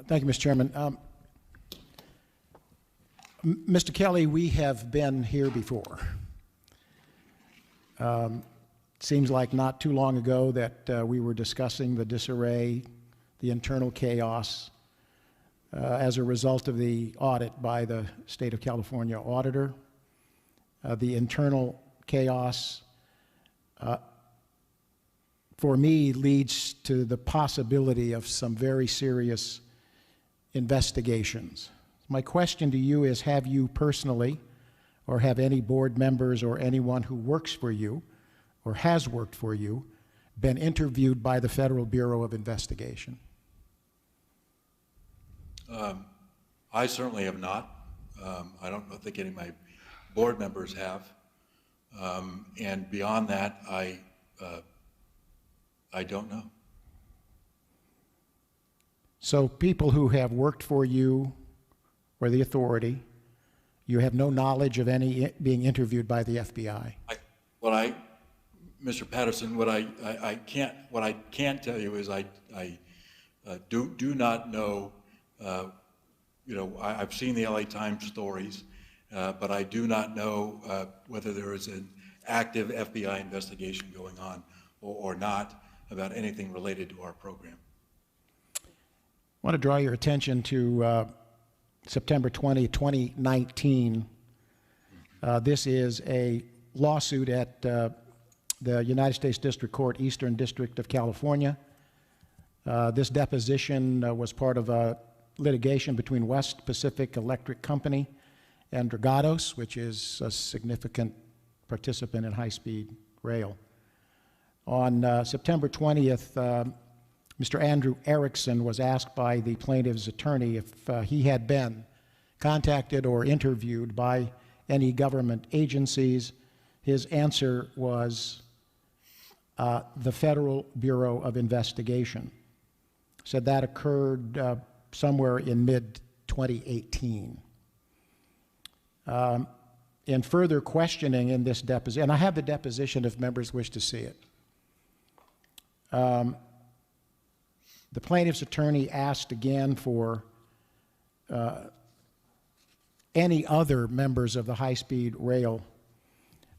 Thank you, Mr. Chairman. Mr. Kelly, we have been here before. Seems like not too long ago that we were discussing the disarray, the internal chaos as a result of the audit by the State of California auditor. The internal chaos, for me, leads to the possibility of some very serious investigations. My question to you is, have you personally, or have any board members or anyone who works for you or has worked for you, been interviewed by the Federal Bureau of Investigation? I certainly have not. I don't think any of my board members have. And beyond that, I don't know. So people who have worked for you or the authority, you have no knowledge of any being interviewed by the FBI? Mr. Patterson, what I can't tell you is I do not know. I've seen the LA Times stories, but I do not know whether there is an active FBI investigation going on or not about anything related to our program. I want to draw your attention to September 20, 2019. This is a lawsuit at the United States District Court, Eastern District of California. This deposition was part of a litigation between West Pacific Electric Company and Dragados, which is a significant participant in high-speed rail. On September 20th, Mr. Andrew Erickson was asked by the plaintiff's attorney if he had been contacted or interviewed by any government agencies. His answer was the Federal Bureau of Investigation. Said that occurred somewhere in mid-2018. In further questioning in this deposition, and I have the deposition if members wish to see it, the plaintiff's attorney asked again for any other members of the high-speed rail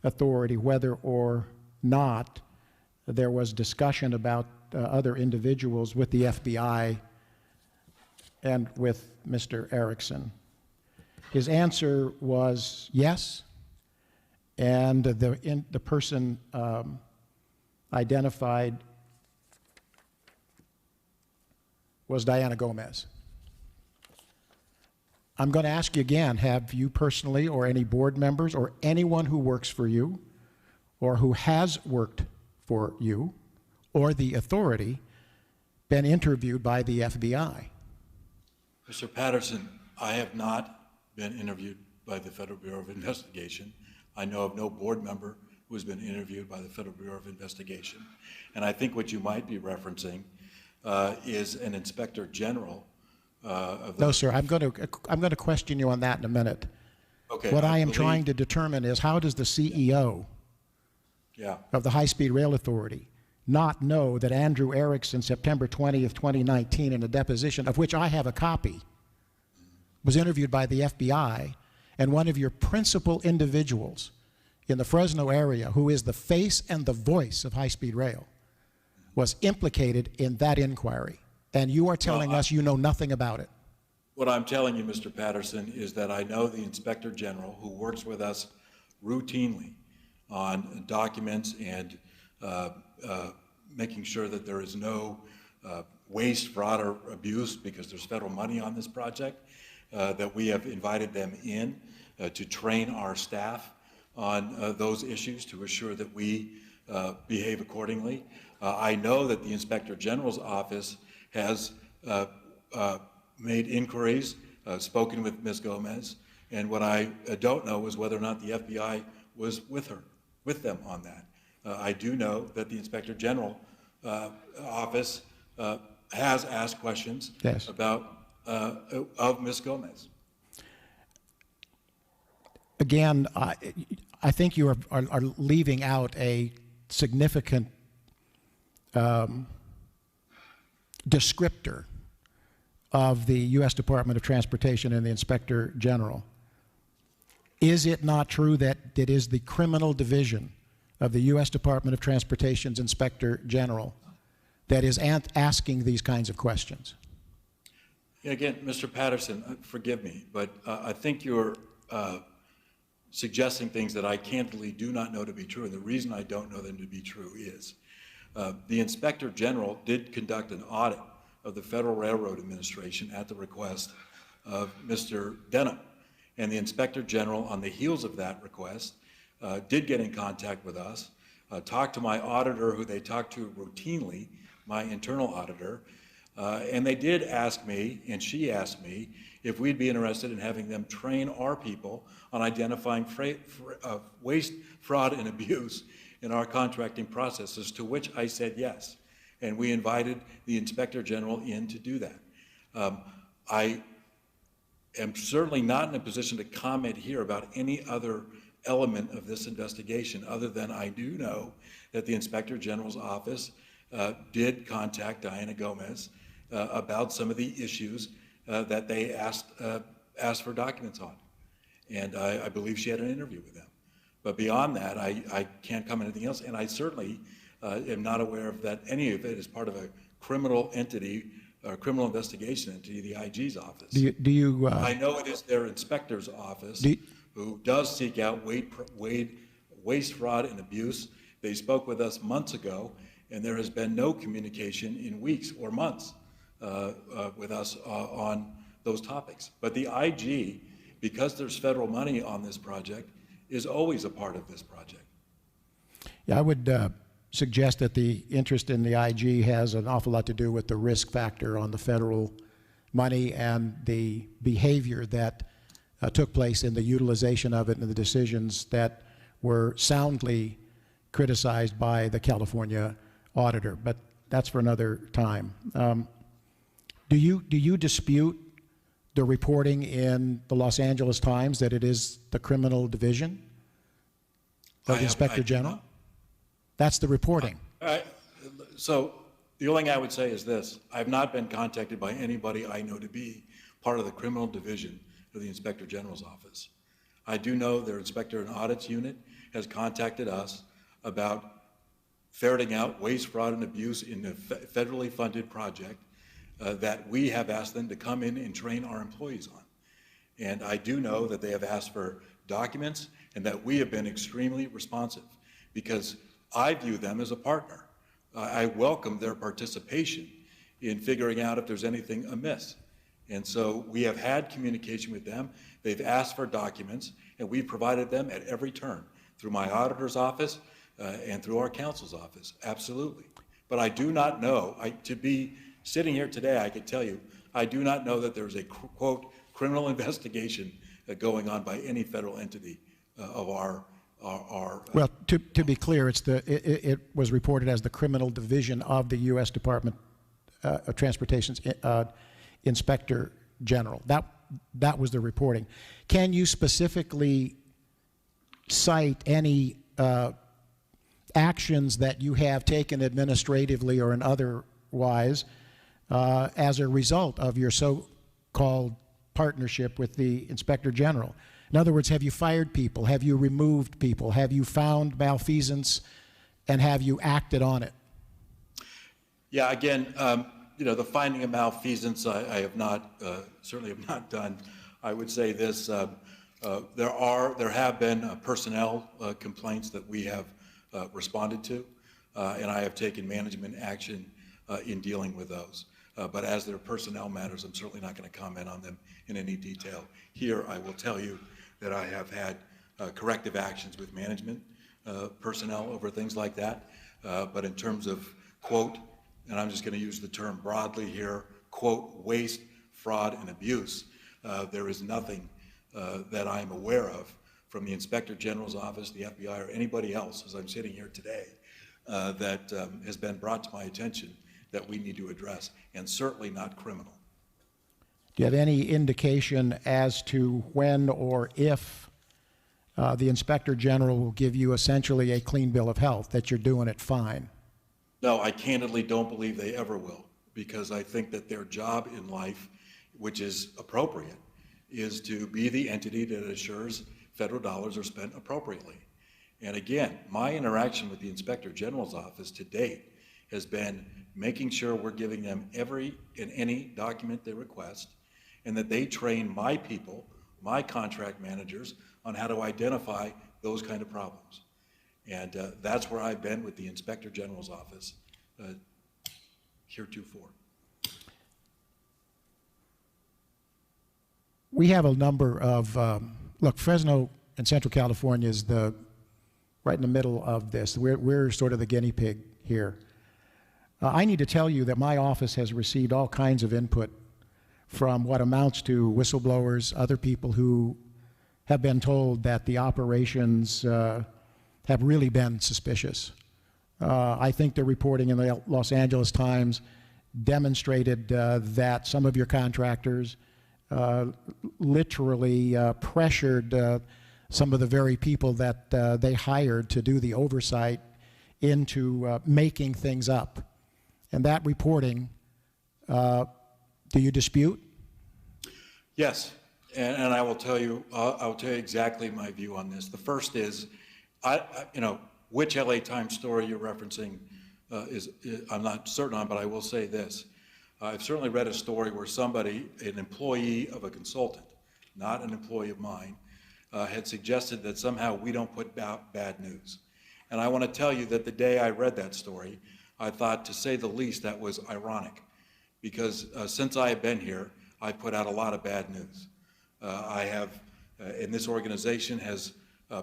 authority, whether or not there was discussion about other individuals with the FBI and with Mr. Erickson. His answer was yes, and the person identified was Diana Gomez. I'm going to ask you again, have you personally or any board members or anyone who works for you or who has worked for you or the authority been interviewed by the FBI? Mr. Patterson, I have not been interviewed by the Federal Bureau of Investigation. I know of no board member who has been interviewed by the Federal Bureau of Investigation. And I think what you might be referencing is an inspector general of the... No, sir. I'm going to question you on that in a minute. Okay. What I am trying to determine is, how does the CEO of the High-Speed Rail Authority not know that Andrew Erickson, September 20th, 2019, in a deposition of which I have a copy, was interviewed by the FBI, and one of your principal individuals in the Fresno area, who is the face and the voice of high-speed rail, was implicated in that inquiry, and you are telling us you know nothing about it? What I'm telling you, Mr. Patterson, is that I know the Inspector General, who works with us routinely on documents and making sure that there is no waste, fraud, or abuse, because there's federal money on this project, that we have invited them in to train our staff on those issues to assure that we behave accordingly. I know that the Inspector General's office has made inquiries, spoken with Ms. Gomez, and what I don't know is whether or not the FBI was with them on that. I do know that the Inspector General office has asked questions about of Ms. Gomez. Again, I think you are leaving out a significant descriptor of the U.S. Department of Transportation and the Inspector General. Is it not true that it is the criminal division of the U.S. Department of Transportation's Inspector General that is asking these kinds of questions? Yeah, again, Mr. Patterson, forgive me, but I think you're suggesting things that I candidly do not know to be true, and the reason I don't know them to be true is the Inspector General did conduct an audit of the Federal Railroad Administration at the request of Mr. Denham, and the Inspector General, on the heels of that request, did get in contact with us, talked to my auditor, who they talk to routinely, my internal auditor, and they did ask me, and she asked me, if we'd be interested in having them train our people on identifying waste, fraud, and abuse in our contracting processes, to which I said yes. And we invited the Inspector General in to do that. I am certainly not in a position to comment here about any other element of this investigation, other than I do know that the Inspector General's office did contact Diana Gomez about some of the issues that they asked for documents on. And I believe she had an interview with them. But beyond that, I can't comment anything else, and I certainly am not aware of that any of it is part of a criminal entity, or criminal investigation entity, the IG's office. I know it is their inspector's office who does seek out waste, fraud, and abuse. They spoke with us months ago, and there has been no communication in weeks or months with us on those topics. But the IG, because there's federal money on this project, is always a part of this project. Yeah, I would suggest that the interest in the IG has an awful lot to do with the risk factor on the federal money and the behavior that took place in the utilization of it and the decisions that were soundly criticized by the California auditor. But that's for another time. Do you dispute the reporting in the Los Angeles Times that it is the criminal division of the Inspector General? That's the reporting. So the only thing I would say is this. I have not been contacted by anybody I know to be part of the criminal division of the Inspector General's office. I do know their Inspector and Audits Unit has contacted us about ferreting out waste, fraud, and abuse in the federally funded project that we have asked them to come in and train our employees on. And I do know that they have asked for documents and that we have been extremely responsive, because I view them as a partner. I welcome their participation in figuring out if there's anything amiss. And so we have had communication with them. They've asked for documents, and we've provided them at every turn, through my auditor's office and through our counsel's office, absolutely. But I do not know, to be sitting here today, I could tell you, I do not know that there's a, quote, criminal investigation going on by any federal entity of our well, to be clear, it was reported as the criminal division of the U.S. Department of Transportation's Inspector General. That was the reporting. Can you specifically cite any actions that you have taken administratively or in otherwise as a result of your so-called partnership with the Inspector General? In other words, have you fired people? Have you removed people? Have you found malfeasance, and have you acted on it? Yeah, again, the finding of malfeasance, I have not, certainly have not done. I would say this, there have been personnel complaints that we have responded to, and I have taken management action in dealing with those. But as they're personnel matters, I'm certainly not going to comment on them in any detail. Here, I will tell you that I have had corrective actions with management personnel over things like that. But in terms of, quote, and I'm just going to use the term broadly here, quote, waste, fraud, and abuse, there is nothing that I'm aware of from the Inspector General's office, the FBI, or anybody else, as I'm sitting here today, that has been brought to my attention that we need to address, and certainly not criminal. Do you have any indication as to when or if the Inspector General will give you essentially a clean bill of health, that you're doing it fine? No, I candidly don't believe they ever will, because I think that their job in life which is appropriate, is to be the entity that assures federal dollars are spent appropriately. And again, my interaction with the Inspector General's office to date has been making sure we're giving them every and any document they request, and that they train my people, my contract managers, on how to identify those kind of problems. And that's where I've been with the Inspector General's office heretofore. We have a number of, look, Fresno and Central California is right in the middle of this. We're sort of the guinea pig here. I need to tell you that my office has received all kinds of input from what amounts to whistleblowers, other people who have been told that the operations have really been suspicious. I think the reporting in the Los Angeles Times demonstrated that some of your contractors literally pressured some of the very people that they hired to do the oversight into making things up. And that reporting, do you dispute? Yes, and I will tell you. I will tell you exactly my view on this. The first is, which LA Times story you're referencing is I'm not certain on, but I will say this. I've certainly read a story where somebody, an employee of a consultant, not an employee of mine, had suggested that somehow we don't put out bad news. And I want to tell you that the day I read that story, I thought, to say the least, that was ironic, because since I have been here, I've put out a lot of bad news. I have, and this organization has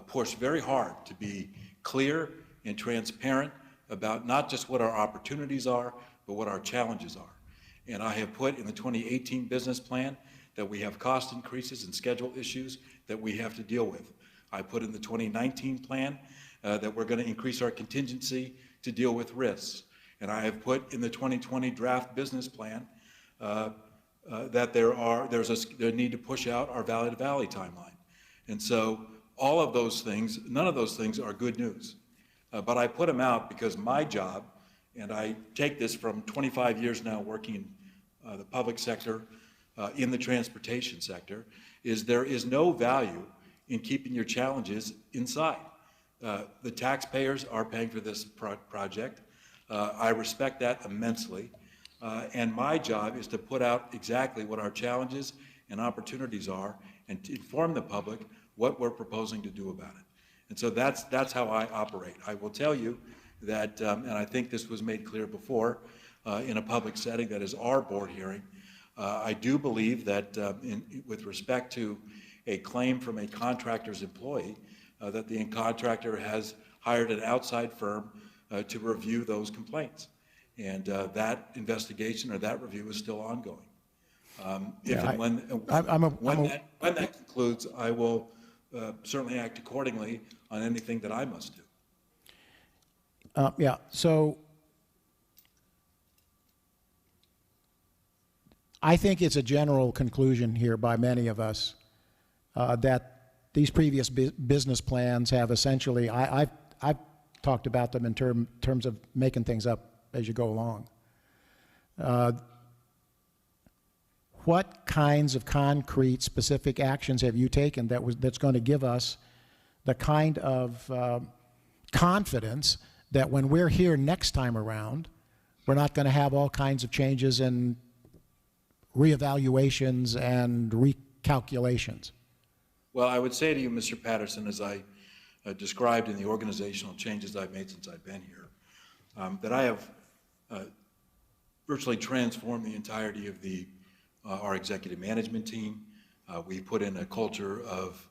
pushed very hard to be clear and transparent about not just what our opportunities are, but what our challenges are. And I have put in the 2018 business plan that we have cost increases and schedule issues that we have to deal with. I put in the 2019 plan that we're going to increase our contingency to deal with risks. And I have put in the 2020 draft business plan that there's a need to push out our Valley to Valley timeline. And so all of those things, none of those things are good news. But I put them out because my job, and I take this from 25 years now working in the public sector, in the transportation sector, is there is no value in keeping your challenges inside. The taxpayers are paying for this project. I respect that immensely. And my job is to put out exactly what our challenges and opportunities are and to inform the public what we're proposing to do about it. And so that's how I operate. I will tell you that, and I think this was made clear before in a public setting that is our board hearing, I do believe that with respect to a claim from a contractor's employee, that the contractor has hired an outside firm to review those complaints. And that investigation or that review is still ongoing. When that concludes, I will certainly act accordingly on anything that I must do. So I think it's a general conclusion here by many of us that these previous business plans have essentially, I've talked about them in terms of making things up as you go along. What kinds of concrete, specific actions have you taken that's going to give us the kind of confidence that when we're here next time around, we're not going to have all kinds of changes and reevaluations and recalculations? Well, I would say to you, Mr. Patterson, as I described in the organizational changes I've made since I've been here, that I have virtually transformed the entirety of our executive management team. We put in a culture of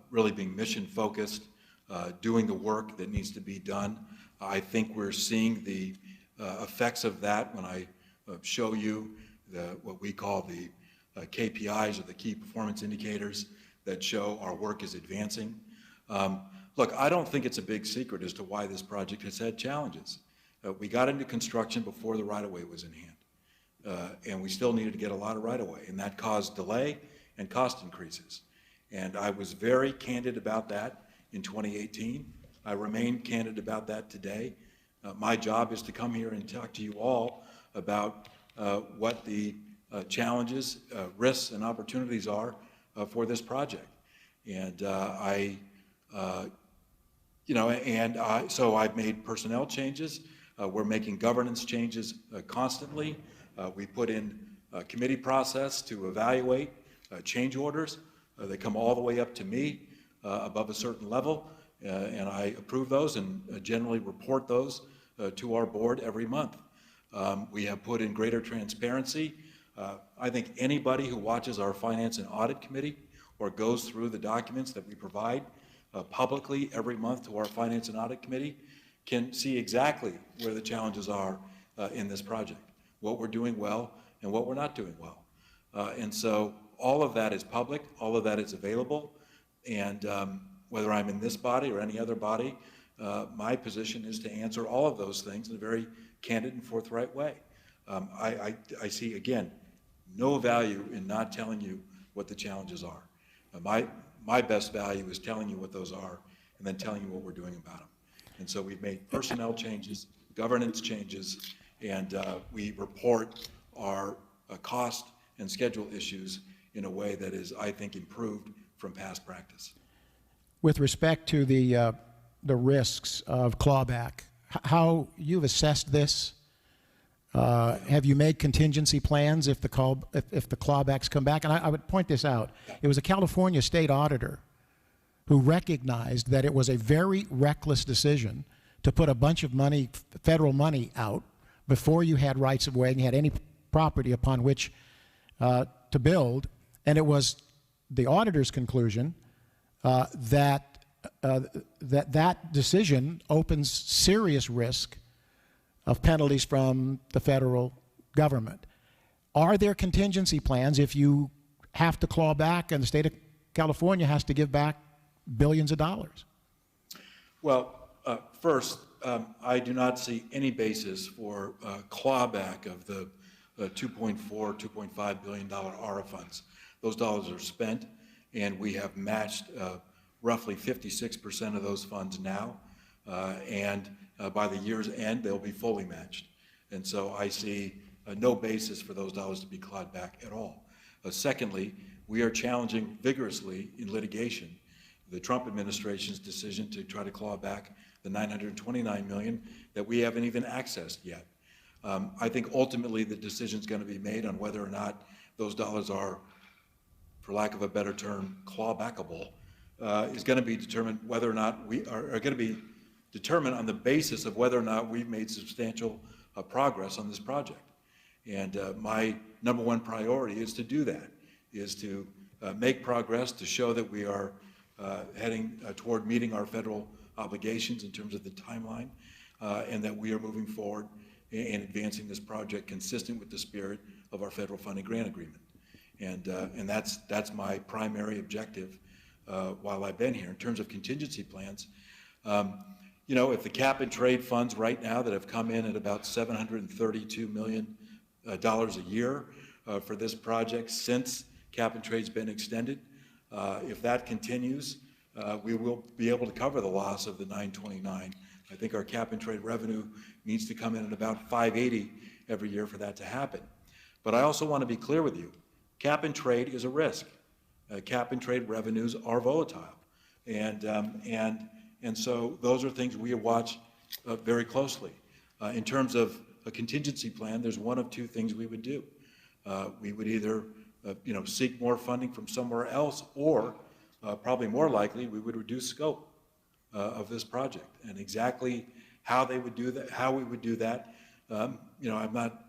really being mission-focused, doing the work that needs to be done. I think we're seeing the effects of that when I show you what we call the KPIs, or the key performance indicators, that show our work is advancing. Look, I don't think it's a big secret as to why this project has had challenges. We got into construction before the right-of-way was in hand, and we still needed to get a lot of right-of-way, and that caused delay and cost increases. And I was very candid about that in 2018. I remain candid about that today. My job is to come here and talk to you all about what the challenges, risks, and opportunities are for this project. And so I've made personnel changes. We're making governance changes constantly. We put in a committee process to evaluate change orders. They come all the way up to me above a certain level, and I approve those and generally report those to our board every month. We have put in greater transparency. I think anybody who watches our Finance and Audit Committee or goes through the documents that we provide publicly every month to our Finance and Audit Committee can see exactly where the challenges are in this project, what we're doing well and what we're not doing well. And so all of that is public, all of that is available, and whether I'm in this body or any other body, my position is to answer all of those things in a very candid and forthright way. I see, again, no value in not telling you what the challenges are. My best value is telling you what those are and then telling you what we're doing about them. And so we've made personnel changes, governance changes, and we report our cost and schedule issues in a way that is, I think, improved from past practice. With respect to the risks of clawback, how you've assessed this? Have you made contingency plans if the clawbacks come back? And I would point this out. It was a California state auditor who recognized that it was a very reckless decision to put a bunch of money, federal money, out before you had rights of way and you had any property upon which to build. And it was the auditor's conclusion that decision opens serious risk of penalties from the federal government. Are there contingency plans if you have to claw back and the state of California has to give back billions of dollars? Well, first, I do not see any basis for clawback of the $2.4, $2.5 billion ARA funds. Those dollars are spent, and we have matched roughly 56% of those funds now, and by the year's end, they'll be fully matched. And so I see no basis for those dollars to be clawed back at all. Secondly, we are challenging vigorously in litigation the Trump administration's decision to try to claw back the $929 million that we haven't even accessed yet. I think ultimately the decision is going to be made on whether or not those dollars are, for lack of a better term, clawbackable, is going to be determined whether or not we are going to be determined on the basis of whether or not we've made substantial progress on this project. And my number one priority is to do that, is to make progress, to show that we are heading toward meeting our federal obligations in terms of the timeline, and that we are moving forward in advancing this project consistent with the spirit of our federal funding grant agreement. And that's my primary objective while I've been here. In terms of contingency plans, you know, if the cap and trade funds right now that have come in at about $732 million a year for this project since cap and trade's been extended, if that continues, we will be able to cover the loss of the 929. I think our cap and trade revenue needs to come in at about 580 every year for that to happen. But I also want to be clear with you, cap and trade is a risk. Cap and trade revenues are volatile. And so those are things we watch very closely. In terms of a contingency plan, there's one of two things we would do. We would either seek more funding from somewhere else, or probably more likely, we would reduce scope of this project. And exactly how they would do that, how we would do that, I'm not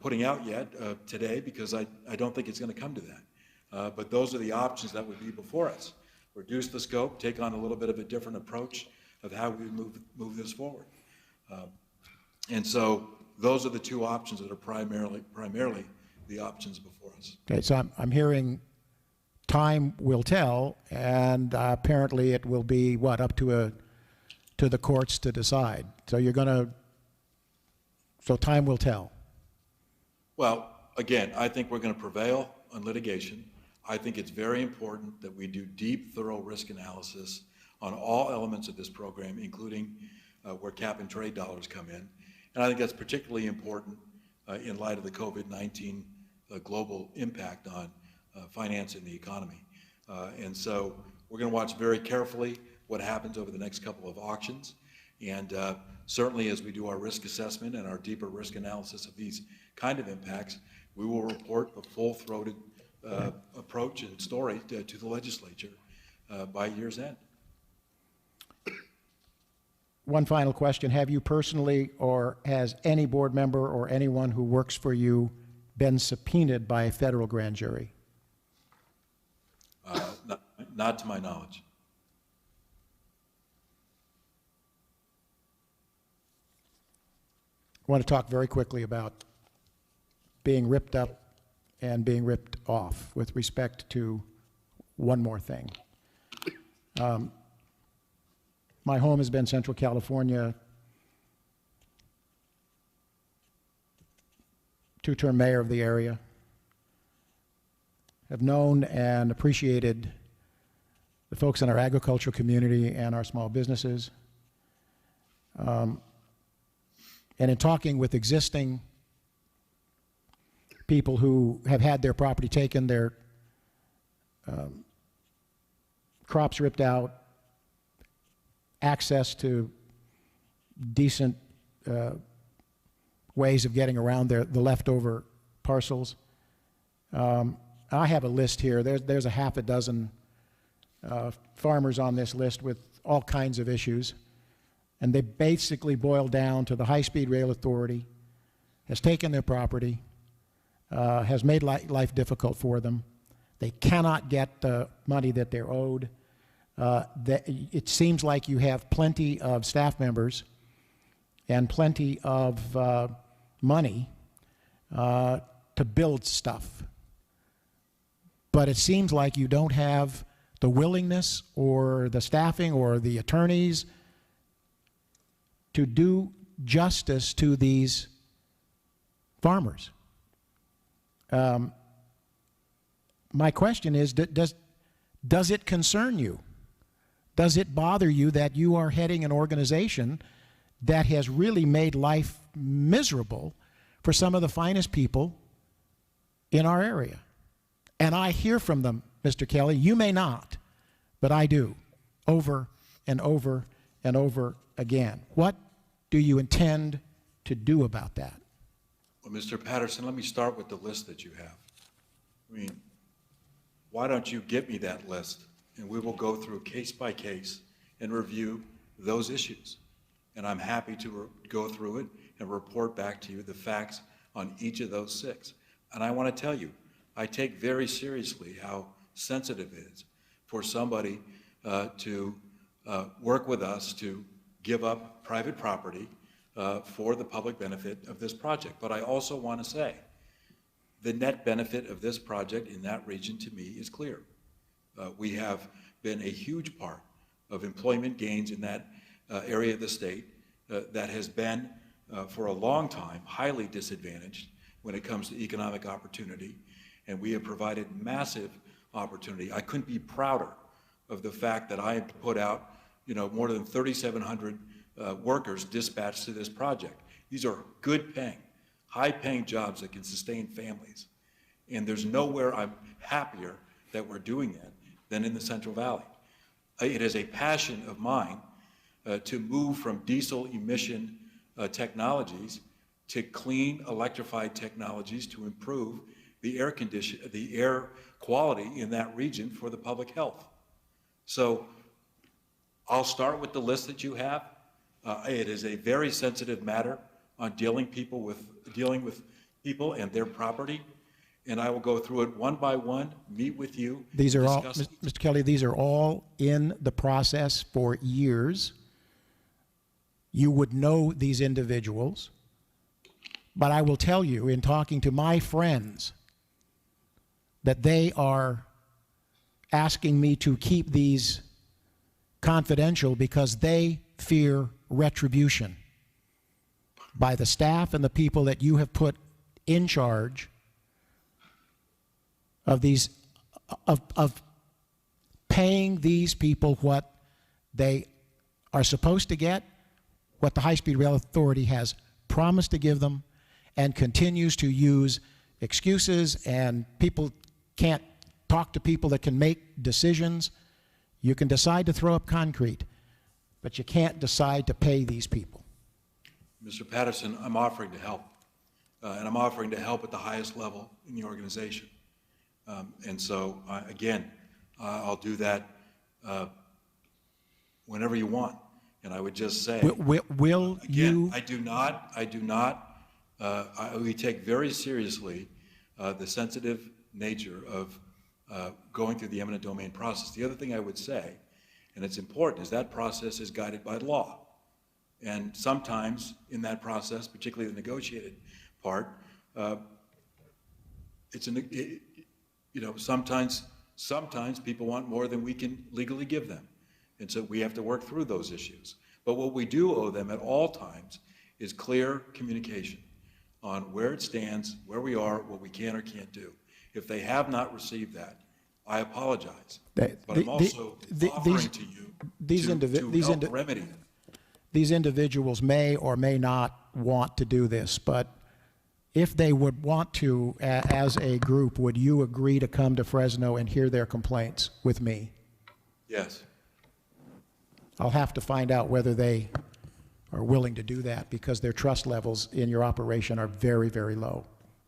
putting out yet today, because I don't think it's going to come to that. But those are the options that would be before us. Reduce the scope, take on a little bit of a different approach of how we move this forward. And so those are the two options that are primarily the options before us. Okay, so I'm hearing time will tell, and apparently it will be what, up to the courts to decide. So so time will tell. Well, again, I think we're going to prevail on litigation. I think it's very important that we do deep, thorough risk analysis on all elements of this program, including where cap and trade dollars come in. And I think that's particularly important in light of the COVID-19 global impact on finance and the economy. And so we're going to watch very carefully what happens over the next couple of auctions. And certainly as we do our risk assessment and our deeper risk analysis of these kind of impacts, we will report a full-throated approach and story to the legislature by year's end. One final question. Have you personally, or has any board member or anyone who works for you been subpoenaed by a federal grand jury? Not to my knowledge. I want to talk very quickly about being ripped up and being ripped off with respect to one more thing. My home has been Central California, two-term mayor of the area. Have known and appreciated the folks in our agricultural community and our small businesses. And in talking with existing people who have had their property taken, their crops ripped out, access to decent ways of getting around the leftover parcels. I have a list here. There's a half a dozen farmers on this list with all kinds of issues. And they basically boil down to the High-Speed Rail Authority has taken their property, has made life difficult for them. They cannot get the money that they're owed. It seems like you have plenty of staff members and plenty of money to build stuff. But it seems like you don't have the willingness or the staffing or the attorneys to do justice to these farmers. My question is, does it concern you? Does it bother you that you are heading an organization that has really made life miserable for some of the finest people in our area? And I hear from them, Mr. Kelly. You may not, but I do, over and over and over again. What do you intend to do about that? Well, Mr. Patterson, let me start with the list that you have. I mean, why don't you get me that list, and we will go through case by case and review those issues. And I'm happy to go through it and report back to you the facts on each of those 6. And I want to tell you, I take very seriously how sensitive it is for somebody to work with us to give up private property for the public benefit of this project. But I also want to say the net benefit of this project in that region to me is clear. We have been a huge part of employment gains in that area of the state that has been for a long time highly disadvantaged when it comes to economic opportunity, and we have provided massive opportunity. I couldn't be prouder of the fact that I have put out, more than 3,700 workers dispatched to this project. These are good paying, high paying jobs that can sustain families. And there's nowhere I'm happier that we're doing that than in the Central Valley. It is a passion of mine to move from diesel emission technologies to clean electrified technologies to improve the air quality in that region for the public health. So I'll start with the list that you have. It is a very sensitive matter on dealing with people and their property, and I will go through it one by one, meet with you. These are all, Mr. Kelly, these are all in the process for years. You would know these individuals, but I will tell you, in talking to my friends, that they are asking me to keep these confidential because they fear retribution by the staff and the people that you have put in charge of these, of paying these people what they are supposed to get, what the High-Speed Rail Authority has promised to give them, and continues to use excuses and people can't talk to people that can make decisions. You can decide to throw up concrete, but you can't decide to pay these people. Mr. Patterson, I'm offering to help, and I'm offering to help at the highest level in the organization. And so, again, I'll do that whenever you want. And I would just say, Will again, you? We take very seriously the sensitive nature of going through the eminent domain process. The other thing I would say, and it's important, is that process is guided by law. And sometimes in that process, particularly the negotiated part, sometimes people want more than we can legally give them. And so we have to work through those issues. But what we do owe them at all times is clear communication on where it stands, where we are, what we can or can't do. If they have not received that, I apologize. But I'm also offering to you to help remedy it. These individuals may or may not want to do this, but if they would want to, as a group, would you agree to come to Fresno and hear their complaints with me? Yes. I'll have to find out whether they are willing to do that, because their trust levels in your operation are very, very low.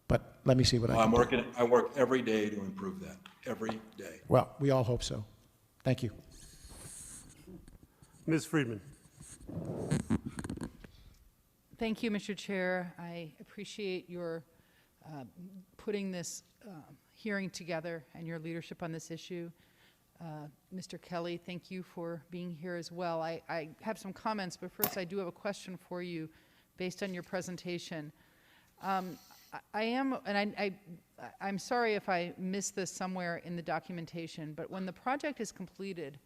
But let me see what I can do. I work every day to improve that, every day. Well, we all hope so. Thank you. Ms. Friedman. Thank you, Mr. Chair. I appreciate your putting this hearing together and your leadership on this issue. Mr. Kelly, thank you for being here as well. I have some comments, but first I do have a question for you based on your presentation. I'm sorry if I missed this somewhere in the documentation, but when the project is completed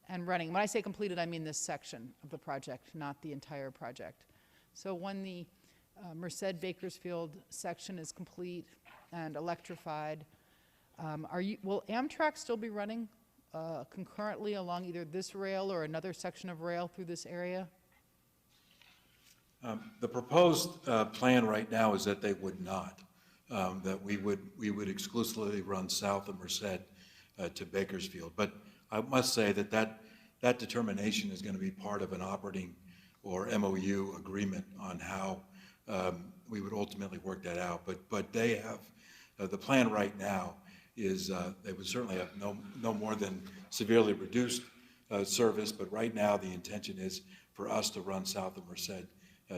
and running, when I say completed, I mean this section of the project, not the entire project. So when the Merced-Bakersfield section is complete and electrified, will Amtrak still be running concurrently along either this rail or another section of rail through this area? The proposed plan right now is that they would not. That we would exclusively run south of Merced to Bakersfield. But I must say that determination is going to be part of an operating or MOU agreement on how we would ultimately work that out. But they have the plan right now is they would certainly have no more than severely reduced service. But right now the intention is for us to run south of Merced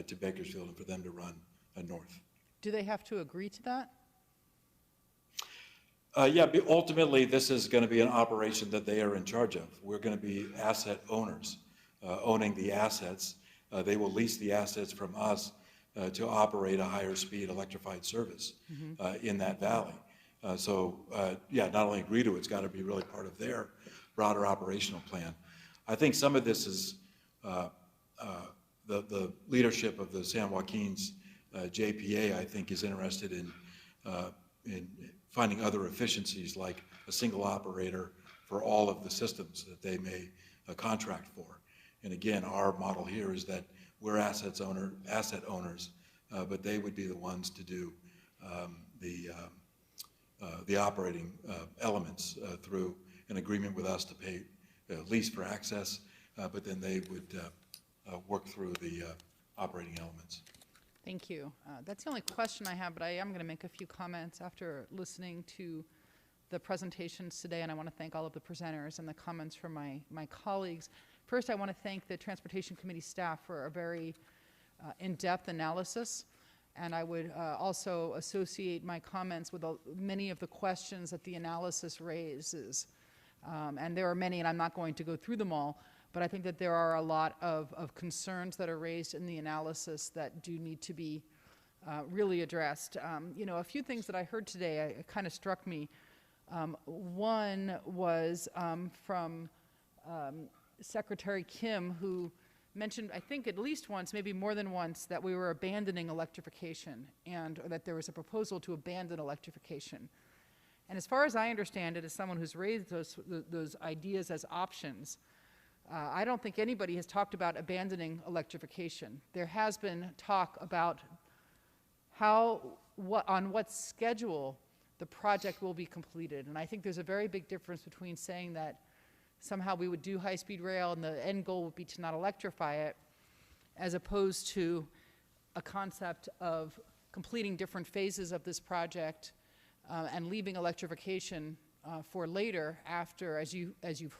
to Bakersfield and for them to run north. Do they have to agree to that? Yeah, ultimately this is going to be an operation that they are in charge of. We're going to be asset owners, owning the assets. They will lease the assets from us to operate a higher speed electrified service in that valley. Yeah, not only agree to it, it's got to be really part of their broader operational plan. I think some of this is the leadership of the San Joaquin's JPA, I think, is interested in finding other efficiencies, like a single operator for all of the systems that they may contract for. And again, our model here is that we're asset owners, but they would be the ones to do the operating elements through an agreement with us to pay lease for access, but then they would work through the operating elements. Thank you. That's the only question I have, but I am going to make a few comments after listening to the presentations today, and I want to thank all of the presenters and the comments from my colleagues. First, I want to thank the Transportation Committee staff for a very in-depth analysis, and I would also associate my comments with many of the questions that the analysis raises. And there are many, and I'm not going to go through them all, but I think that there are a lot of concerns that are raised in the analysis that do need to be really addressed. You know, a few things that I heard today kind of struck me. One was from Secretary Kim, who mentioned, I think at least once, maybe more than once, that we were abandoning electrification, or that there was a proposal to abandon electrification. And as far as I understand it, as someone who's raised those ideas as options, I don't think anybody has talked about abandoning electrification. There has been talk about on what schedule the project will be completed. And I think there's a very big difference between saying that somehow we would do high-speed rail and the end goal would be to not electrify it, as opposed to a concept of completing different phases of this project and leaving electrification for later after, as you've heard.